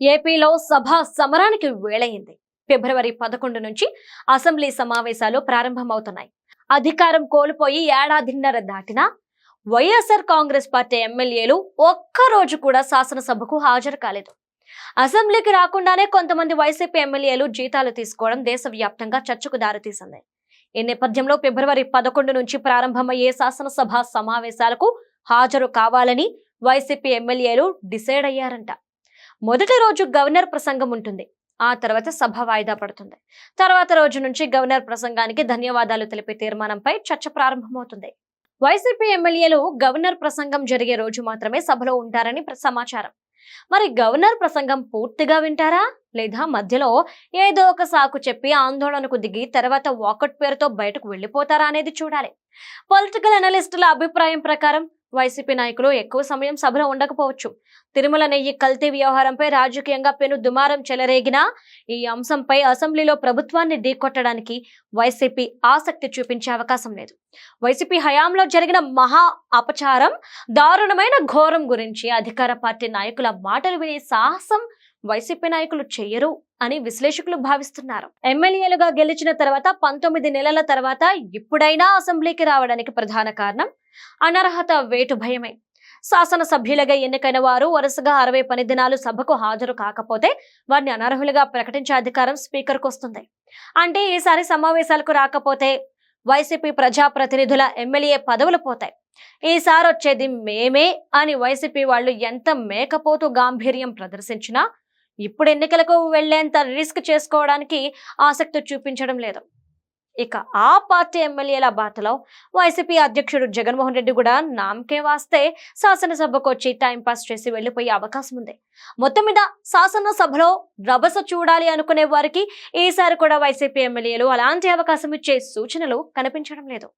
ఏపీలో సభ సమరానికి వేళయింది. ఫిబ్రవరి 11 నుంచి అసెంబ్లీ సమావేశాలు ప్రారంభమవుతున్నాయి. అధికారం కోల్పోయి ఏడాదిన్నర దాటినా వైఎస్ఆర్ కాంగ్రెస్ పార్టీ ఎమ్మెల్యేలు ఒక్కరోజు కూడా శాసనసభకు హాజరు కాలేదు. అసెంబ్లీకి రాకుండానే కొంతమంది వైసీపీ ఎమ్మెల్యేలు జీతాలు తీసుకోవడం దేశవ్యాప్తంగా చర్చకు దారితీసింది. ఈ నేపథ్యంలో ఫిబ్రవరి 11 నుంచి ప్రారంభమయ్యే శాసనసభ సమావేశాలకు హాజరు కావాలని వైసీపీ ఎమ్మెల్యేలు డిసైడ్ అయ్యారంట. మొదటి రోజు గవర్నర్ ప్రసంగం ఉంటుంది. ఆ తర్వాత సభ వాయిదా పడుతుంది. తర్వాత రోజు నుంచి గవర్నర్ ప్రసంగానికి ధన్యవాదాలు తెలిపే తీర్మానంపై చర్చ ప్రారంభమవుతుంది. వైసీపీ ఎమ్మెల్యేలు గవర్నర్ ప్రసంగం జరిగే రోజు మాత్రమే సభలో ఉంటారని సమాచారం. మరి గవర్నర్ ప్రసంగం పూర్తిగా వింటారా, లేదా మధ్యలో ఏదో ఒక సాకు చెప్పి ఆందోళనకు దిగి తర్వాత వాకౌట్ పేరుతో బయటకు వెళ్లిపోతారా అనేది చూడాలి. పొలిటికల్ అనలిస్టుల అభిప్రాయం ప్రకారం వైసీపీ నాయకులు ఎక్కువ సమయం సభలో ఉండకపోవచ్చు. తిరుమల నెయ్యి కల్తీ వ్యవహారంపై రాజకీయంగా పెను దుమారం చెలరేగినా ఈ అంశంపై అసెంబ్లీలో ప్రభుత్వాన్ని ఢీకొట్టడానికి వైసీపీ ఆసక్తి చూపించే అవకాశం లేదు. వైసీపీ హయాంలో జరిగిన మహా అపచారం, దారుణమైన ఘోరం గురించి అధికార పార్టీ నాయకుల మాటలు వినే సాహసం వైసీపీ నాయకులు చెయ్యరు అని విశ్లేషకులు భావిస్తున్నారు. ఎమ్మెల్యేలుగా గెలిచిన తర్వాత 19 నెలల తర్వాత ఇప్పుడైనా అసెంబ్లీకి రావడానికి ప్రధాన కారణం అనర్హత వేటు భయమే. శాసనసభ్యులుగా ఎన్నికైన వారు వరుసగా 60 పని దినాలు సభకు హాజరు కాకపోతే వారిని అనర్హులుగా ప్రకటించే అధికారం స్పీకర్కు వస్తుంది. అంటే ఈసారి సమావేశాలకు రాకపోతే వైసీపీ ప్రజాప్రతినిధుల ఎమ్మెల్యే పదవులు పోతాయి. ఈసారి వచ్చేది మేమే అని వైసీపీ వాళ్ళు ఎంత మేకపోతూ గాంభీర్యం ప్రదర్శించినా ఇప్పుడు ఎన్నికలకు వెళ్లేంత రిస్క్ చేసుకోవడానికి ఆసక్తి చూపించడం లేదు. ఇక ఆ పార్టీ ఎమ్మెల్యేల బాటలో వైసీపీ అధ్యక్షుడు జగన్మోహన్ రెడ్డి కూడా నామకే వాస్తే శాసనసభకు వచ్చి టైంపాస్ చేసి వెళ్లిపోయే అవకాశం ఉంది. మొత్తం మీద శాసనసభలో రభస చూడాలి అనుకునే వారికి ఈసారి కూడా వైసీపీ ఎమ్మెల్యేలు అలాంటి అవకాశం ఇచ్చే సూచనలు కనిపించడం లేదు.